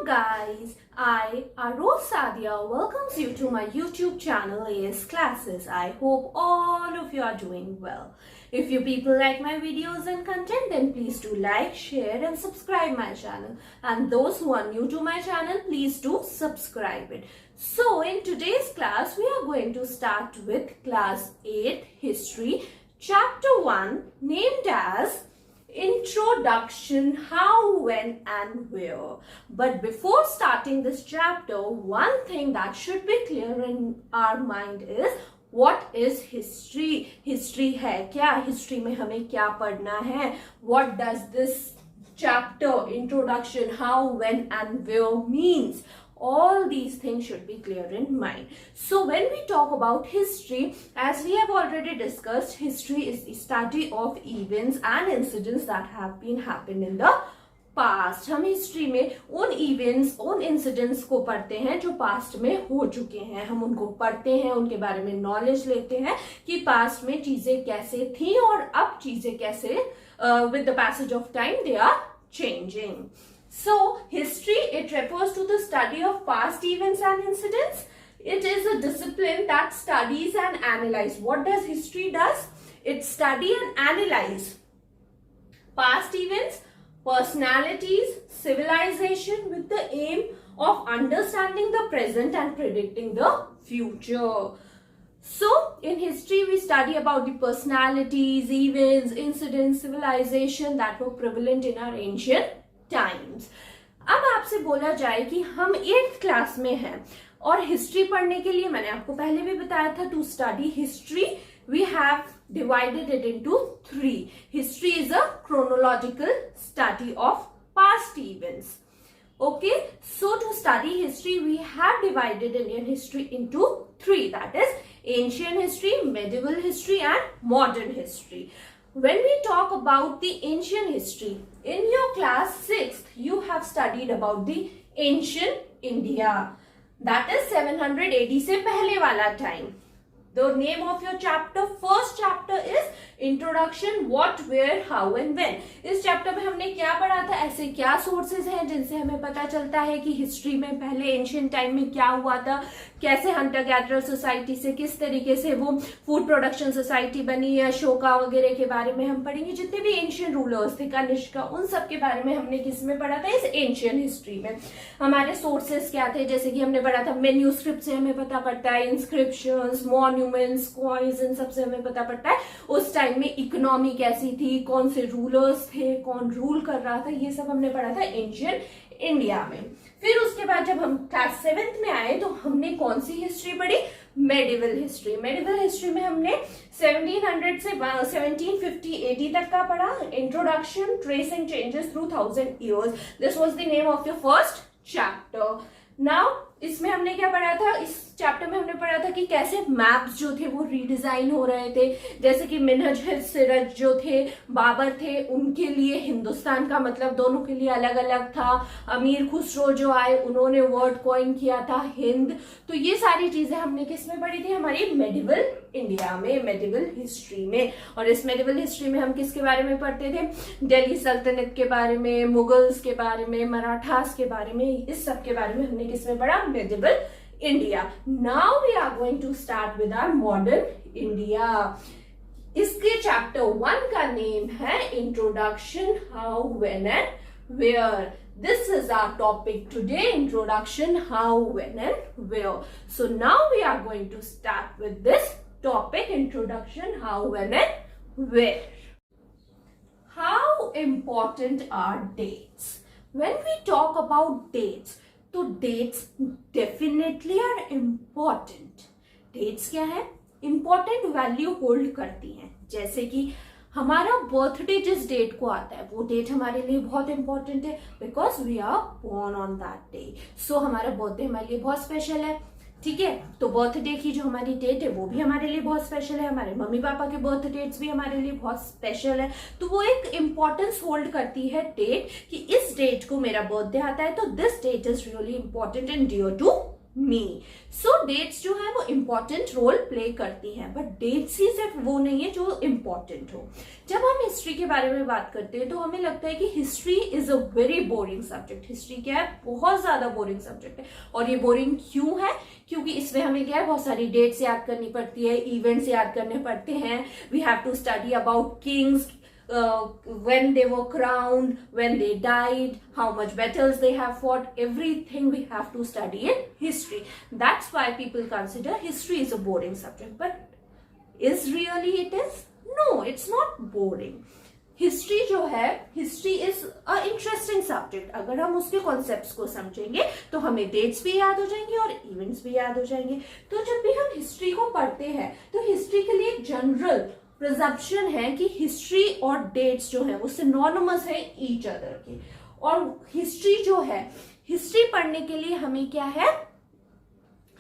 guys, I, Aroz Sadia, welcomes you to my YouTube channel AS Classes. I hope all of you are doing well. If you people like my videos and content, then please do like, share and subscribe my channel. And those who are new to my channel, please do subscribe it. So in today's class, we are going to start with class 8 History, chapter 1, named as Introduction, How, When and Where. But before starting this chapter, one thing that should be clear in our mind is what is history? History है क्या? History में हमें क्या पढ़ना है? What does this chapter, introduction, how, when and where means? All these things should be clear in mind. So when we talk about history, as we have already discussed, history is the study of events and incidents that have been happened in the past. हम history में उन events, उन incidents को पढ़ते हैं जो past में हो चुके हैं. हम उनको पढ़ते हैं, उनके बारे में नॉलेज लेते हैं कि पास्ट में चीजें कैसे थी और अब चीजें कैसे with the passage of time they are changing. So, history, it refers to the study of past events and incidents. It is a discipline that studies and analyzes. What does history does? It study and analyze past events, personalities, civilization with the aim of understanding the present and predicting the future. So, in history, we study about the personalities, events, incidents, civilization that were prevalent in our ancient times. अब आपसे बोला जाए कि हम 8th class में हैं और history पढ़ने के लिए मैंने आपको पहले भी बताया था, to study history we have divided it into 3. History is a chronological study of past events. Okay, so to study history, we have divided Indian history into 3. That is ancient history, medieval history and modern history. When we talk about the ancient history, in your class 6th, you have studied about the ancient India. That is 700 AD से पहले वाला time. The name of your chapter, first chapter is Introduction, What, Where, How and When. इस chapter में हमने क्या पढ़ा था, ऐसे क्या सोर्सेज हैं जिनसे हमें पता चलता है कि हिस्ट्री में पहले एंशियंट टाइम में क्या हुआ था, कैसे हंटर गैदरर सोसाइटी से किस तरीके से वो फूड प्रोडक्शन सोसाइटी बनी है, अशोका वगैरह के बारे में हम पढ़ेंगे. जितने भी एंशियंट रूलर्स थे, कनिष्का, उन सब के बारे में हमने किस में पढ़ा था, इस एंशियंट हिस्ट्री में. हमारे सोर्सेज क्या थे, जैसे कि हमने पढ़ा था मेन्यूस्क्रिप्ट से हमें पता पड़ता है, इंस्क्रिप्शंस, मॉन्यूमेंट्स, कॉइन्स, इन सब से हमें पता पड़ता है उस टाइम में इकोनॉमी कैसी थी, कौन से रूलर्स थे, कौन रूल कर रहा था, ये सब हमने पढ़ा था एंशियंट इंडिया में. फिर उसके बाद जब हम क्लास 7th में आए तो हमने कौन सी हिस्ट्री पढ़ी, मेडिवल हिस्ट्री. मेडिवल हिस्ट्री में हमने 1700 से 1750 AD तक का पढ़ा. Introduction, tracing changes through 1000 years. This was the name of your first chapter. Now इसमें हमने क्या पढ़ा था, इस चैप्टर में हमने पढ़ा था कि कैसे मैप्स जो थे वो रीडिजाइन हो रहे थे. जैसे कि मिनहज सिरज जो थे, बाबर थे, उनके लिए हिंदुस्तान का मतलब दोनों के लिए अलग अलग था. अमीर खुसरो जो आए, उन्होंने वर्ड कॉइन किया था हिंद. तो ये सारी चीजें हमने किस में पढ़ी थी, हमारी मेडिवल इंडिया में, मेडिवल हिस्ट्री में. और इस मेडिवल हिस्ट्री में हम किसके बारे में पढ़ते थे, दिल्ली सल्तनत के बारे में, मुगल्स के बारे में, मराठास के बारे में, इस सब के बारे में हमने किसमें पढ़ा, medieval India. Now we are going to start with our modern India. इसके चैप्टर 1 का नेम है introduction, how, when and where. This is our topic today, introduction, how, when and where. So now we are going to start with this topic, introduction, how, when and where. How important are dates? When we talk about dates, तो dates definitely are important. Dates क्या है, important value hold करती हैं. जैसे कि हमारा birthday जिस date को आता है वो डेट हमारे लिए बहुत इंपॉर्टेंट है, because we are born on that day. So हमारा बर्थडे हमारे लिए बहुत स्पेशल है. ठीक है, तो बर्थडे की जो हमारी डेट है वो भी हमारे लिए बहुत स्पेशल है. हमारे मम्मी पापा के बर्थ डेट्स भी हमारे लिए बहुत स्पेशल है. तो वो एक इम्पोर्टेंस होल्ड करती है डेट, कि इस डेट को मेरा बर्थडे आता है तो this date is really important and dear to me. So dates जो है वो इंपॉर्टेंट रोल प्ले करती हैं, बट डेट्स ही सिर्फ वो नहीं है जो इंपॉर्टेंट हो। जब हम हिस्ट्री के बारे में बात करते हैं तो हमें लगता है कि history is a very boring subject. History क्या है, बहुत ज्यादा बोरिंग सब्जेक्ट है। और ये बोरिंग क्यों है? क्योंकि इसमें हमें क्या है, बहुत सारी डेट्स याद करनी पड़ती है, इवेंट्स याद करने पड़ते हैं। We have to study about kings, when they were crowned, when they died, how much battles they have fought, everything we have to study in history. That's why people consider history is a boring subject. But is really it is? No, it's not boring. History जो है, history is a interesting subject. अगर हम उसके concepts को समझेंगे तो हमें dates भी याद हो जाएंगे और इवेंट्स भी याद हो जाएंगे। तो जब भी हम हिस्ट्री को पढ़ते हैं तो हिस्ट्री के लिए एक जनरल प्रिजम्पशन है कि हिस्ट्री और डेट्स जो है वो सिनोनिमस है ईच अदर के। और हिस्ट्री जो है, हिस्ट्री पढ़ने के लिए हमें क्या है,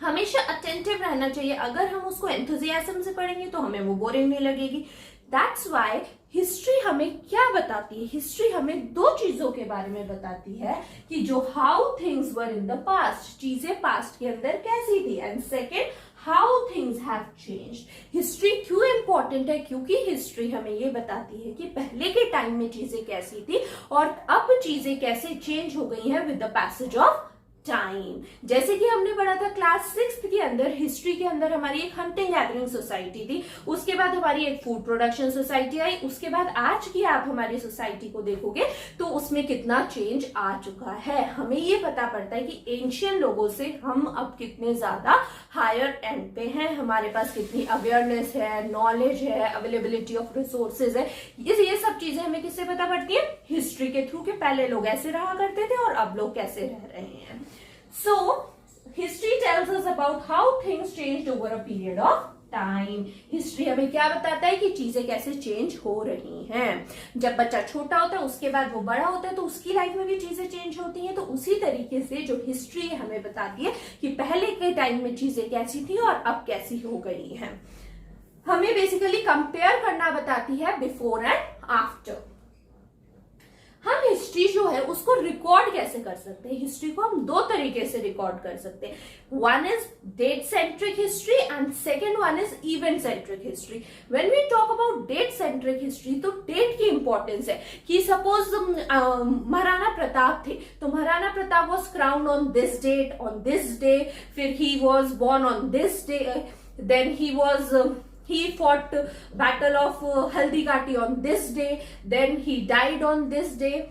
हमेशा अटेंटिव रहना चाहिए। अगर हम उसको एंथुजियाज्म से पढ़ेंगे तो हमें वो बोरिंग नहीं लगेगी। दैट्स वाई हिस्ट्री हमें क्या बताती है, हिस्ट्री हमें दो चीजों के बारे में बताती है कि जो how things were in the past, चीजें पास्ट के अंदर कैसी थी, and second how things have changed. History क्यों इंपॉर्टेंट है? क्योंकि हिस्ट्री हमें ये बताती है कि पहले के टाइम में चीजें कैसी थी और अब चीजें कैसे चेंज हो गई हैं with the passage of time. जैसे कि हमने पढ़ा था क्लास 6 के अंदर, हिस्ट्री के अंदर हमारी एक हंटिंग गैदरिंग सोसाइटी थी, उसके बाद हमारी एक फूड प्रोडक्शन सोसाइटी आई, उसके बाद आज की आप हमारी सोसाइटी को देखोगे तो उसमें कितना चेंज आ चुका है। हमें ये पता पड़ता है कि एंशियंट लोगों से हम अब कितने ज्यादा हायर एंड पे हैं, हमारे पास कितनी अवेयरनेस है, नॉलेज है, अवेलेबिलिटी ऑफ रिसोर्सेज है। ये सब चीजें हमें किससे पता पड़ती है? हिस्ट्री के थ्रू। के पहले लोग ऐसे रहा करते थे और अब लोग कैसे रह रहे हैं। So, history tells us about how things changed over a period of time. History हमें क्या बताता है कि चीजें कैसे चेंज हो रही हैं। जब बच्चा छोटा होता है उसके बाद वो बड़ा होता है तो उसकी लाइफ में भी चीजें चेंज होती हैं। तो उसी तरीके से जो हिस्ट्री हमें बताती है कि पहले के टाइम में चीजें कैसी थी और अब कैसी हो गई हैं। हमें बेसिकली कंपेयर करना बताती है बिफोर एंड आफ्टर। हम हिस्ट्री जो है उसको रिकॉर्ड कैसे कर सकते हैं? हिस्ट्री को हम दो तरीके से रिकॉर्ड कर सकते हैं। One is date centric history and second one is event centric history. When we talk about date centric history तो डेट की इंपॉर्टेंस है कि सपोज महाराणा प्रताप थे तो Maharana Pratap was crowned on this date, on this day, फिर he was born on this day, then he fought battle of Haldigati on this day, then he died on this day.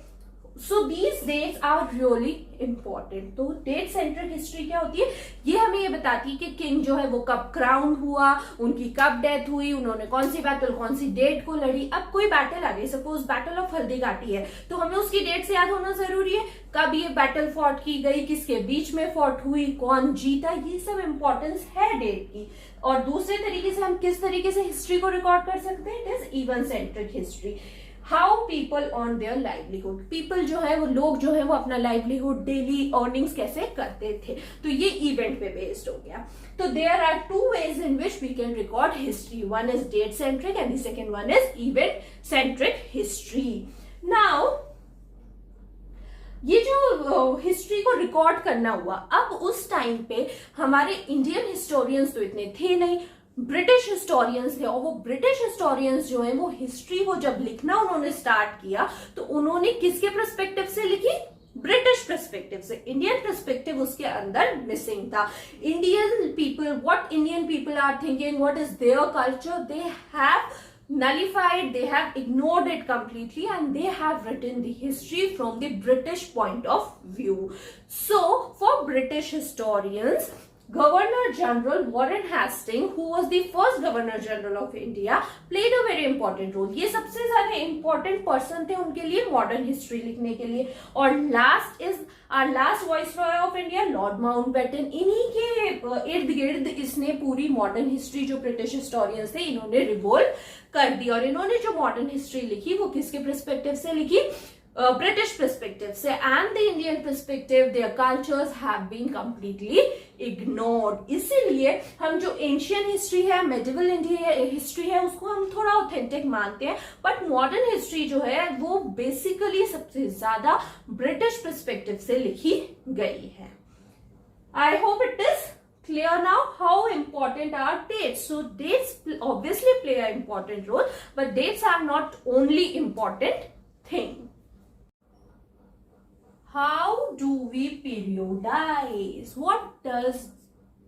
So these dates are really important. तो date centric history क्या होती है? ये हमें ये बताती है कि किंग जो है वो कब क्राउन हुआ, उनकी कब डेथ हुई, उन्होंने कौन सी बैटल, कौन सी डेट को लड़ी। अब कोई बैटल आ गई, सपोज बैटल ऑफ हल्दीघाटी है तो हमें उसकी डेट से याद होना जरूरी है। कब ये बैटल फॉट की गई, किसके बीच में फॉट हुई, कौन जीता, ये सब इंपॉर्टेंस है डेट की। और दूसरे तरीके से हम किस तरीके से हिस्ट्री को रिकॉर्ड कर सकते हैं? It is event centric history. How people on their livelihood, people जो है वो लोग जो है वो अपना लाइवलीहुड, डेली अर्निंग्स कैसे करते थे, तो ये इवेंट पे बेस्ड हो गया। तो there are two ways in which we can record history. One is date centric and the second one is event centric history. Now ये जो हिस्ट्री को रिकॉर्ड करना हुआ, अब उस टाइम पे हमारे इंडियन हिस्टोरियंस तो इतने थे नहीं, ब्रिटिश हिस्टोरियंस थे। और वो ब्रिटिश हिस्टोरियंस जो है वो हिस्ट्री को जब लिखना उन्होंने स्टार्ट किया तो उन्होंने किसके पर्सपेक्टिव से लिखी? ब्रिटिश पर्सपेक्टिव से। इंडियन पर्सपेक्टिव उसके अंदर मिसिंग था। Indian people, what Indian people are thinking, what is their culture, they have nullified, they have ignored it completely and they have written the history from the British point of view. So for British historians, Governor General Warren Hastings, who was the first Governor General of India, played a very important role. ये सबसे ज्यादा important person थे उनके लिए modern history लिखने के लिए। और last is our last Viceroy of India, Lord Mountbatten। इन्हीं के इर्द गिर्द इसने पूरी modern history जो British historians थे इन्होंने रिवोल्व कर दी। और इन्होंने जो modern history लिखी वो किसके perspective से लिखी? British perspective से। and the Indian perspective, their cultures have been completely ignored। इसीलिए हम जो एंशियंट हिस्ट्री है, मेडिवल इंडिया हिस्ट्री है, उसको हम थोड़ा ऑथेंटिक मानते हैं, बट मॉडर्न हिस्ट्री जो है वो बेसिकली सबसे ज्यादा ब्रिटिश पर्सपेक्टिव से लिखी गई है। I hope it is clear now how important are dates. So dates obviously play an important role, but dates are not only important thing. How do we periodize? What does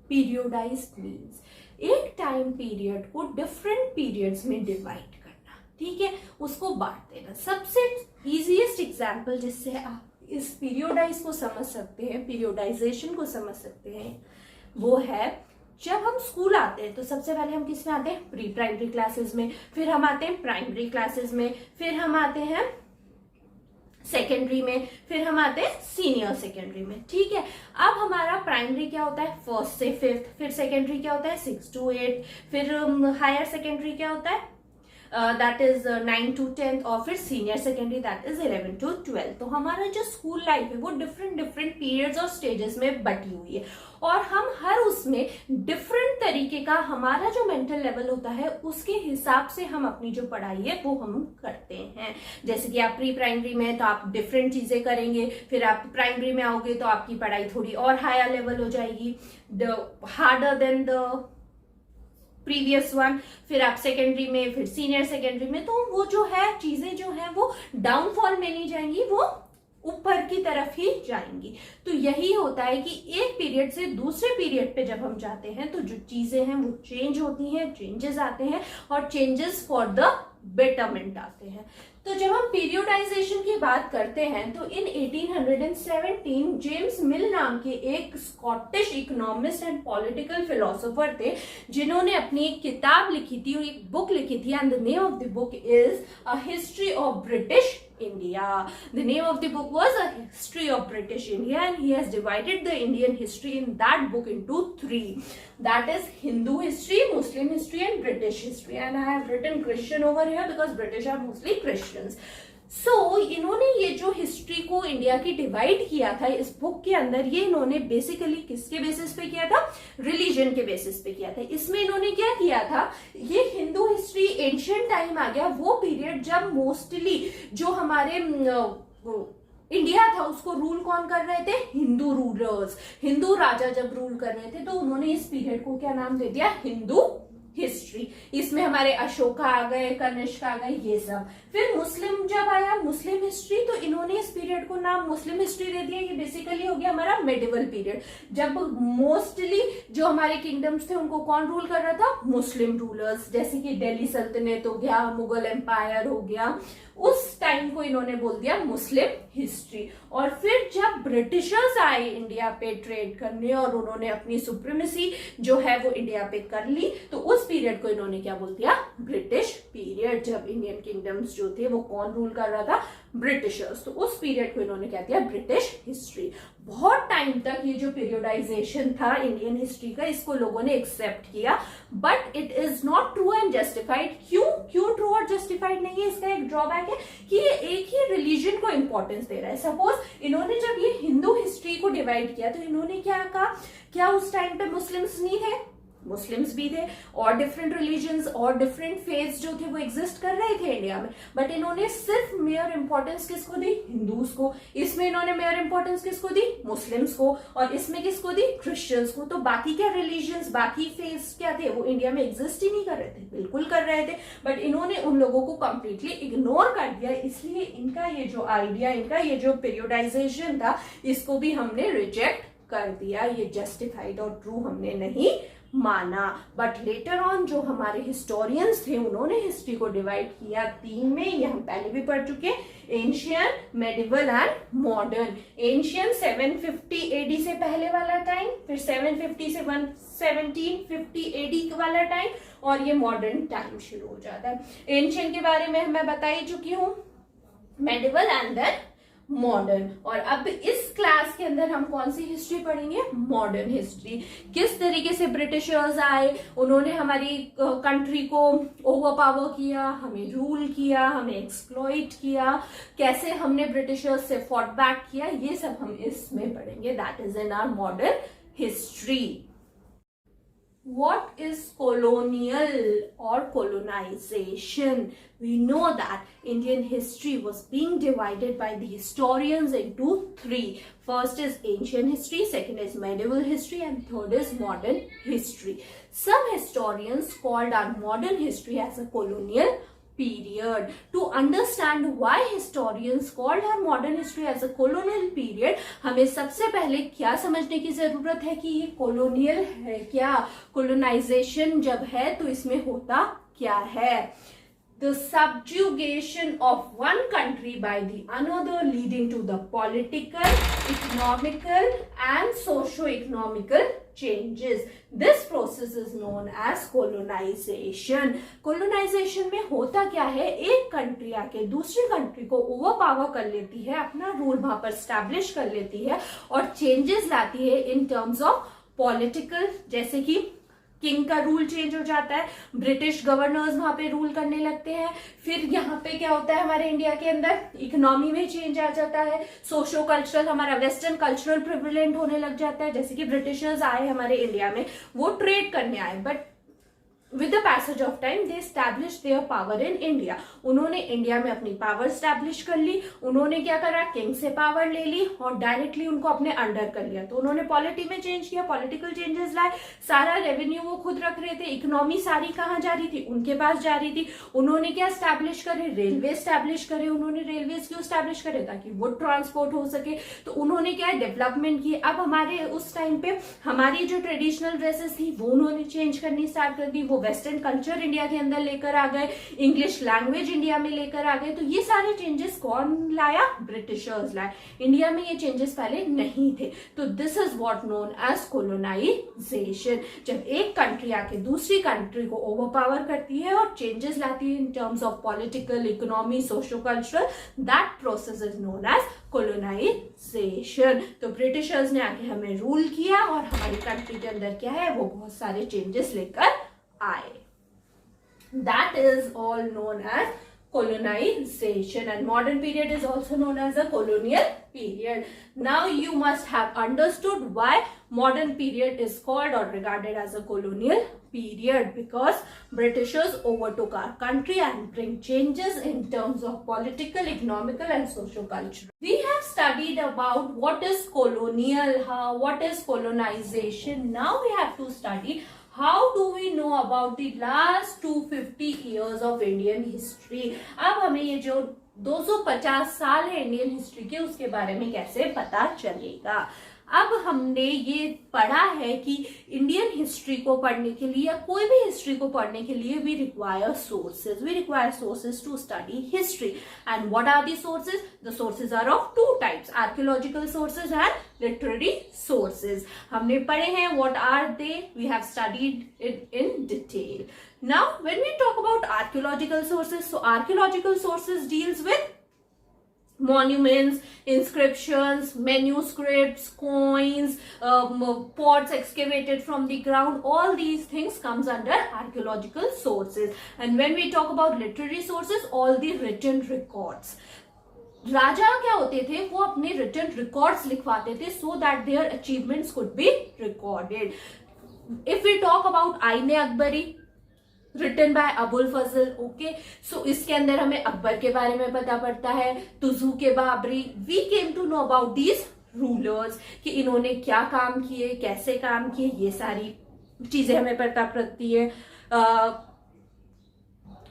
periodize means? एक time period को different periods में divide करना, ठीक है, उसको बांट देना. सबसे इजीएस्ट एग्जांपल जिससे आप इस पीरियोडाइज को समझ सकते हैं, पीरियोडाइजेशन को समझ सकते हैं, वो है जब हम स्कूल आते हैं तो सबसे पहले हम किस में आते हैं? प्री प्राइमरी क्लासेस में, फिर हम आते हैं प्राइमरी क्लासेस में, फिर हम आते हैं सेकेंडरी में, फिर हम आते हैं सीनियर सेकेंडरी में, ठीक है. अब हमारा प्राइमरी क्या होता है? 1st से 5th, फिर सेकेंडरी क्या होता है? 6 to 8, फिर हायर सेकेंडरी क्या होता है? दैट इज 9 to 10, और फिर senior secondary that is 11 to 12. तो हमारा जो स्कूल लाइफ है वो डिफरेंट पीरियड्स और स्टेजेस में बटी हुई है, और हम हर उसमें डिफरेंट तरीके का हमारा जो मेंटल लेवल होता है उसके हिसाब से हम अपनी जो पढ़ाई है वो हम करते हैं. जैसे कि आप प्री प्राइमरी में तो आप डिफरेंट चीजें करेंगे, फिर आप प्राइमरी में आओगे तो आपकी पढ़ाई थोड़ी और हायर लेवल हो जाएगी, harder than the previous one. फिर आप सेकेंडरी में, फिर सीनियर सेकेंडरी में, तो वो जो है चीजें जो है वो डाउनफॉल में नहीं जाएंगी, वो ऊपर की तरफ ही जाएंगी. तो यही होता है कि एक पीरियड से दूसरे पीरियड पे जब हम जाते हैं तो जो चीजें हैं वो चेंज होती हैं, चेंजेस आते हैं, और चेंजेस फॉर द बेटरमेंट आते हैं. तो जब हम पीरियोडाइजेशन की बात करते हैं तो इन 1817 जेम्स मिल नाम के एक Scottish economist and political philosopher थे जिन्होंने अपनी एक किताब लिखी थी, एक बुक लिखी थी, and the name of the book is a history of British India. The name of the book was A History of British India, and he has divided the Indian history in that book into 3. That is Hindu history, Muslim history, and British history. And I have written Christian over here because British are mostly Christians. So, इन्होंने ये जो history को India की divide किया था इस book के अंदर, ये इन्होंने बेसिकली किसके बेसिस पे किया था? रिलीजन के बेसिस पे किया था. इसमें इन्होंने क्या किया था? ये हिंदू हिस्ट्री एंशिएंट टाइम आ गया, वो पीरियड जब मोस्टली जो हमारे इंडिया था उसको रूल कौन कर रहे थे? हिंदू रूलर्स, हिंदू राजा जब रूल कर रहे थे, तो उन्होंने इस पीरियड को क्या नाम दे दिया? हिंदू हिस्ट्री. इसमें हमारे अशोका आ गए, कनिष्क आ गए, ये सब. फिर मुस्लिम जब आया, मुस्लिम हिस्ट्री, तो इन्होंने इस पीरियड को नाम मुस्लिम हिस्ट्री दे दिया. ये बेसिकली हो गया हमारा मेडिवल पीरियड, जब मोस्टली जो हमारे किंगडम्स थे उनको कौन रूल कर रहा था? मुस्लिम रूलर्स. जैसे कि दिल्ली सल्तनत हो गया, मुगल एम्पायर हो गया, उस टाइम को इन्होंने बोल दिया मुस्लिम हिस्ट्री. और फिर जब ब्रिटिशर्स आए इंडिया पे ट्रेड करने और उन्होंने अपनी सुप्रीमेसी जो है वो इंडिया पे कर ली, तो उस पीरियड को इन्होंने क्या बोल दिया? British period. जब इंडियन किंगडम्स जो थे वो कौन रूल कर रहा था? ब्रिटिशर्स. तो उस पीरियड को इन्होंने क्या दिया? British history. बहुत टाइम तक ये जो पीरियोडाइजेशन था इंडियन हिस्ट्री का, इसको लोगों ने एक्सेप्ट किया, but it is not true and justified. क्यों ट्रू और जस्टिफाइड नहीं है? इसका एक ड्रॉबैक है कि ये एक ही रिलीजन को इंपॉर्टेंस दे रहा है. सपोज इन्होंने जब ये हिंदू हिस्ट्री को डिवाइड किया तो इन्होंने क्या कहा? क्या उस टाइम पे मुस्लिम्स नहीं थे? मुस्लिम्स भी थे, और डिफरेंट रिलीजन्स और डिफरेंट फेथ्स जो थे वो एग्जिस्ट कर रहे थे इंडिया में, बट इन्होंने सिर्फ मेयर इंपॉर्टेंस किसको दी? हिंदूज को. इसमें इन्होंने मेयर इंपॉर्टेंस किसको दी? मुस्लिम्स को. और इसमें किसको दी? क्रिश्चियंस को. तो बाकी क्या रिलीजन्स, बाकी फेथ्स क्या थे? वो इंडिया में एग्जिस्ट ही नहीं कर रहे थे. बिल्कुल कर रहे थे, बट इन्होंने उन लोगों को कंप्लीटली इग्नोर कर दिया. इसलिए इनका ये जो आइडिया, इनका ये जो पीरियोडाइजेशन था, इसको भी हमने रिजेक्ट कर दिया. ये जस्टिफाइड और ट्रू हमने नहीं माना. बट लेटर ऑन जो हमारे हिस्टोरियंस थे उन्होंने हिस्ट्री को डिवाइड किया 3 में. ये हम पहले भी पढ़ चुके, ancient, medieval and modern. Ancient 750 AD से पहले वाला टाइम, फिर 750 से 1750 एडी वाला टाइम, और ये मॉडर्न टाइम शुरू हो जाता है. एंशियंट के बारे में मैं बता ही चुकी हूँ, मेडिवल एंड देन मॉडर्न. और अब इस क्लास के अंदर हम कौन सी हिस्ट्री पढ़ेंगे? Modern history. किस तरीके से ब्रिटिशर्स आए, उन्होंने हमारी कंट्री को ओवर पावर किया, हमें रूल किया, हमें एक्सप्लॉइट किया, कैसे हमने ब्रिटिशर्स से फॉट बैक किया, ये सब हम इसमें पढ़ेंगे. That is in our modern history. What is colonial or colonization? We know that Indian history was being divided by the historians into three. First is ancient history, second is medieval history, and third is modern history. Some historians called our modern history as a colonial period. To understand why historians called our modern history as a colonial period, हमें सबसे पहले क्या समझने की जरूरत है कि ये colonial है क्या, colonization जब है तो इसमें होता क्या है. The subjugation of one country by the another leading to the political, economical and socio-economical changes. This process is known as colonization. Colonization में होता क्या है, एक कंट्री आके दूसरी कंट्री को ओवरपावर कर लेती है, अपना रूल वहां पर स्टैब्लिश कर लेती है और चेंजेस लाती है इन टर्म्स ऑफ पॉलिटिकल, जैसे कि किंग का रूल चेंज हो जाता है, ब्रिटिश गवर्नर्स वहां पे रूल करने लगते हैं. फिर यहाँ पे क्या होता है हमारे इंडिया के अंदर, इकोनॉमी में चेंज आ जाता है, सोशो कल्चरल हमारा वेस्टर्न कल्चरल प्रिविलेंट होने लग जाता है. जैसे कि ब्रिटिशर्स आए हमारे इंडिया में, वो ट्रेड करने आए, but with the passage of time they established their power in India. उन्होंने इंडिया में अपनी पावर स्टैब्लिश कर ली. उन्होंने क्या करा, किंग से पावर ले ली और डायरेक्टली उनको अपने अंडर कर लिया. तो उन्होंने पॉलिटी में चेंज किया, पॉलिटिकल चेंजेस लाए, सारा रेवेन्यू वो खुद रख रहे थे, इकोनॉमी सारी कहाँ जा रही थी, उनके पास जा रही थी. उन्होंने क्या स्टैब्लिश करे, रेलवे स्टैब्लिश करे. उन्होंने रेलवे क्यों स्टैब्लिश करे, ताकि वुड ट्रांसपोर्ट हो सके. तो उन्होंने क्या डेवलपमेंट की. अब हमारे उस टाइम पे हमारी जो ट्रेडिशनल ड्रेसेस थी वो उन्होंने चेंज करनी स्टार्ट कर दी, वो वेस्टर्न कल्चर इंडिया के अंदर लेकर आ गए, इंग्लिश लैंग्वेज इंडिया में लेकर आ गए. तो ये सारे चेंजेस कौन लाया, ब्रिटिशर्स लाए. इंडिया में ये चेंजेस पहले नहीं थे. तो this is what known as colonization. जब एक कंट्री आके दूसरी कंट्री को ओवरपावर करती है और चेंजेस लाती है in terms of political, economy, socio cultural, that process is known as colonization. तो ब्रिटिशर्स ने आके हमें रूल किया और हमारी कंट्री के अंदर क्या है, वो बहुत सारे चेंजेस लेकर आए. That is all known as colonization, and modern period is also known as a colonial period. Now you must have understood why modern period is called or regarded as a colonial period, because Britishers overtook our country and bring changes in terms of political, economical and socio-cultural. We have studied about what is colonial, what is colonization. Now we have to study how do we know about the last 250 years of Indian history. अब हमें ये जो 250 साल है Indian history के, उसके बारे में कैसे पता चलेगा. अब हमने ये पढ़ा है कि इंडियन हिस्ट्री को पढ़ने के लिए या कोई भी हिस्ट्री को पढ़ने के लिए we require sources to study history. And what are the sources? The sources are of two types, archaeological sources and literary sources. हमने पढ़े हैं. What are they? We have studied it in detail. Now when we talk about archaeological sources, so archaeological sources deals with monuments, inscriptions, manuscripts, coins, pots excavated from the ground. All these things comes under archaeological sources. And when we talk about literary sources, all the written records. राजा क्या होते थे, वो अपने written records लिखवाते थे so that their achievements could be recorded. If we talk about Ain-i Akbari, written by Abul Fazl. Okay, so इसके अंदर हमें अकबर के बारे में पता पड़ता है, तुजू के Baburi. We came to know about these rulers कि इन्होंने क्या काम किए, कैसे काम किए, ये सारी चीजें हमें पता पड़ती है.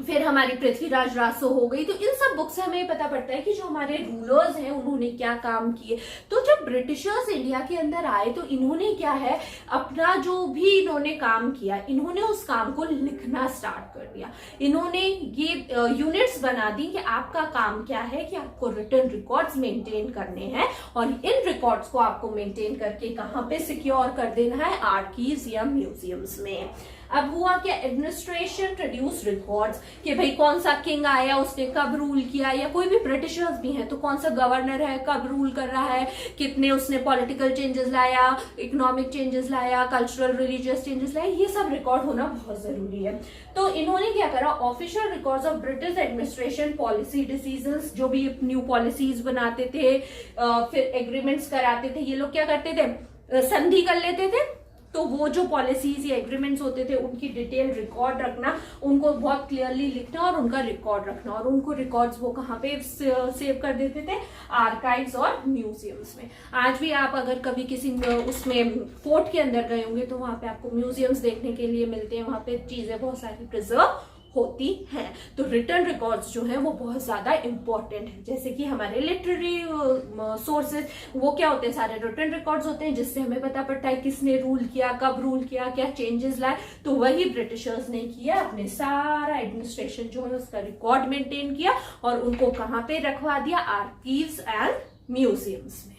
फिर हमारी पृथ्वीराज रासो हो गई. तो इन सब बुक से हमें पता पड़ता है कि जो हमारे रूलर्स हैं उन्होंने क्या काम किए. तो जब ब्रिटिशर्स इंडिया के अंदर आए तो इन्होंने क्या है, अपना जो भी इन्होंने काम किया, इन्होंने उस काम को लिखना स्टार्ट कर दिया. इन्होंने ये यूनिट्स बना दी कि आपका काम क्या है, कि आपको रिटन रिकॉर्ड्स मेंटेन करने हैं और इन रिकॉर्ड्स को आपको मेंटेन करके कहाँ पे सिक्योर कर देना है, आर्कीव्स या म्यूजियम्स में. अब हुआ क्या, एडमिनिस्ट्रेशन प्रोड्यूस रिकॉर्ड्स कि भाई कौन सा किंग आया, उसने कब रूल किया, या कोई भी ब्रिटिशर्स भी हैं तो कौन सा गवर्नर है, कब रूल कर रहा है, कितने उसने पॉलिटिकल चेंजेस लाया, इकोनॉमिक चेंजेस लाया, कल्चरल रिलीजियस चेंजेस लाया. ये सब रिकॉर्ड होना बहुत जरूरी है. तो इन्होंने क्या करा, official records of British administration policy decisions, जो भी न्यू पॉलिसीज बनाते थे, फिर एग्रीमेंट्स कराते थे, ये लोग क्या करते थे, संधि कर लेते थे. तो वो जो पॉलिसीज या एग्रीमेंट्स होते थे उनकी डिटेल रिकॉर्ड रखना, उनको बहुत क्लियरली लिखना और उनका रिकॉर्ड रखना, और उनको रिकॉर्ड्स वो कहाँ पे सेव कर देते थे, आर्काइव्स और म्यूजियम्स में। आज भी आप अगर कभी किसी उसमें फोर्ट के अंदर गए होंगे तो वहां पे आपको म्यूजियम्स देखने के लिए मिलते हैं, वहां पे चीजें बहुत सारी प्रिजर्व होती हैं। तो रिटर्न रिकॉर्ड्स जो हैं वो बहुत ज्यादा इंपॉर्टेंट है। जैसे कि हमारे लिटरेरी सोर्सेज वो क्या होते हैं, सारे रिटर्न रिकॉर्ड्स होते हैं, जिससे हमें पता पड़ता है किसने रूल किया, कब रूल किया, क्या चेंजेस लाए। तो वही ब्रिटिशर्स ने किया, अपने सारा एडमिनिस्ट्रेशन जो है उसका रिकॉर्ड मेंटेन किया और उनको कहां पे रखवा दिया, आर्कीव्स एंड म्यूजियम्स में।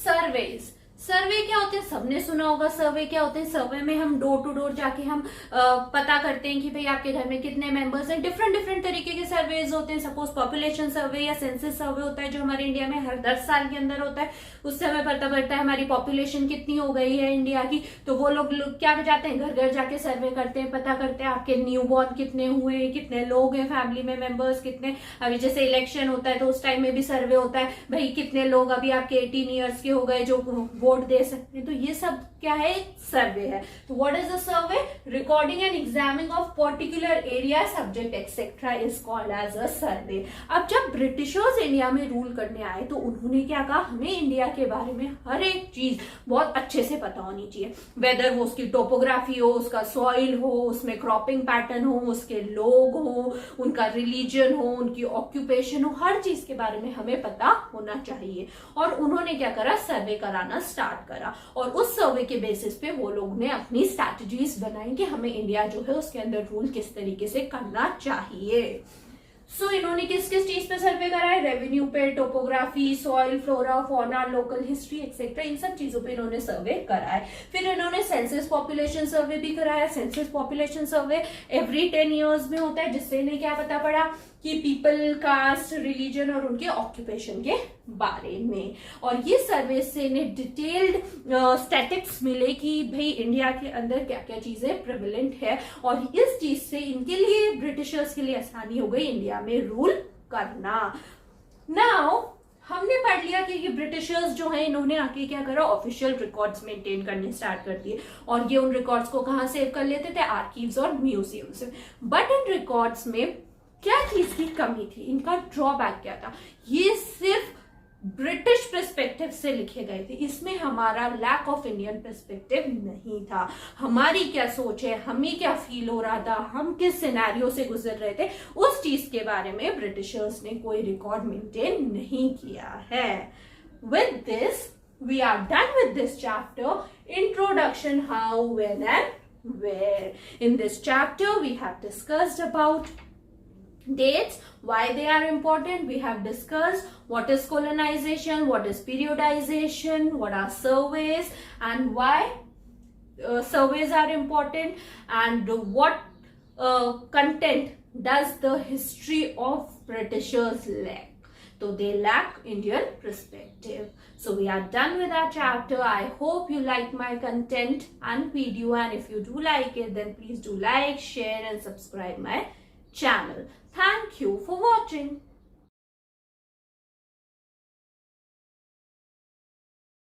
सर्वेज, सर्वे क्या होते हैं, सबने सुना होगा सर्वे क्या होते हैं। सर्वे में हम डोर टू डोर जाके हम पता करते हैं कि भाई आपके घर में कितने मेंबर्स हैं। डिफरेंट डिफरेंट तरीके के सर्वेज होते हैं। सपोज पॉपुलेशन सर्वे या सेंसस सर्वे होता है जो हमारे इंडिया में हर 10 साल के अंदर होता है। उससे हमें पता पड़ता है हमारी पॉपुलेशन कितनी हो गई है इंडिया की। तो वो लोग क्या जाते हैं, घर घर जाके सर्वे करते हैं, पता करते हैं आपके न्यू बॉर्न कितने हुए, कितने लोग हैं फैमिली में मेंबर्स कितने। अभी जैसे इलेक्शन होता है तो उस टाइम में भी सर्वे होता है, भाई कितने लोग अभी आपके 18 ईयर्स के हो गए जो वोट दे सकते हैं। तो ये सब क्या है, सर्वे है। तो what is a survey, recording and examining of particular area subject etcetera is called as a survey. अब जब ब्रिटिशर्स इंडिया में रूल करने आए तो उन्होंने क्या कहा, हमें इंडिया के बारे में हर एक चीज बहुत अच्छे से पता होनी चाहिए, वेदर वो उसकी टोपोग्राफी हो, उसका सॉइल हो, उसमें क्रॉपिंग पैटर्न हो, उसके लोग हो, उनका रिलीजन हो, उनकी ऑक्यूपेशन हो, हर चीज के बारे में हमें पता होना चाहिए। और उन्होंने क्या करा, सर्वे कराना स्टार्ट करा और उस सर्वे के बेसिस पे वो लोग ने अपनी स्ट्रैटेजीज बनाई कि हमें इंडिया जो है उसके अंदर रूल किस तरीके से करना चाहिए। सो इन्होंने किस किस चीज पे सर्वे करा है, रेवेन्यू पे, topography, soil, flora, fauna, local history etcetera, इन सब चीजों पे इन्होंने सर्वे करा है। फिर इन्होंने सेंसस पॉपुलेशन सर्वे भी कराया। सेंसस पॉपुलेशन सर्वे एवरी 10 ईयर्स में होता है, जिससे इन्हें क्या पता पड़ा कि पीपल, कास्ट, रिलीजन और उनके ऑक्यूपेशन के बारे में। और ये सर्वे से इन्हें डिटेल्ड स्टैटिक्स मिले कि भाई इंडिया के अंदर क्या क्या चीजें प्रेवलेंट है, और इस चीज से इनके लिए, ब्रिटिशर्स के लिए आसानी हो गई इंडिया में रूल करना। नाउ हमने पढ़ लिया कि ये ब्रिटिशर्स जो हैं इन्होंने आके क्या करा, ऑफिशियल रिकॉर्ड्स मेंटेन करने स्टार्ट कर दिए और ये उन रिकॉर्ड्स को कहां सेव कर लेते थे, आर्कीव्स और म्यूजियम्स। बट इन रिकॉर्ड्स में क्या चीज की कमी थी, इनका ड्रॉबैक क्या था, ये सिर्फ ब्रिटिश पर्सपेक्टिव से लिखे गए थे, इसमें हमारा लैक ऑफ इंडियन पर्सपेक्टिव नहीं था। हमारी क्या सोच है, हमें क्या फील हो रहा था, हम किस सिनेरियो से गुजर रहे थे, उस चीज के बारे में ब्रिटिशर्स ने कोई रिकॉर्ड मेंटेन नहीं किया है। With this we are done with this chapter, introduction, how, when and where. In this chapter we have discussed about dates, why they are important. We have discussed what is colonization, what is periodization, what are surveys, and why surveys are important, and what content does the history of Britishers lack. So they lack Indian perspective. So we are done with our chapter. I hope you like my content and video, and if you do like it, then please do like, share and subscribe my channel. Thank you for watching.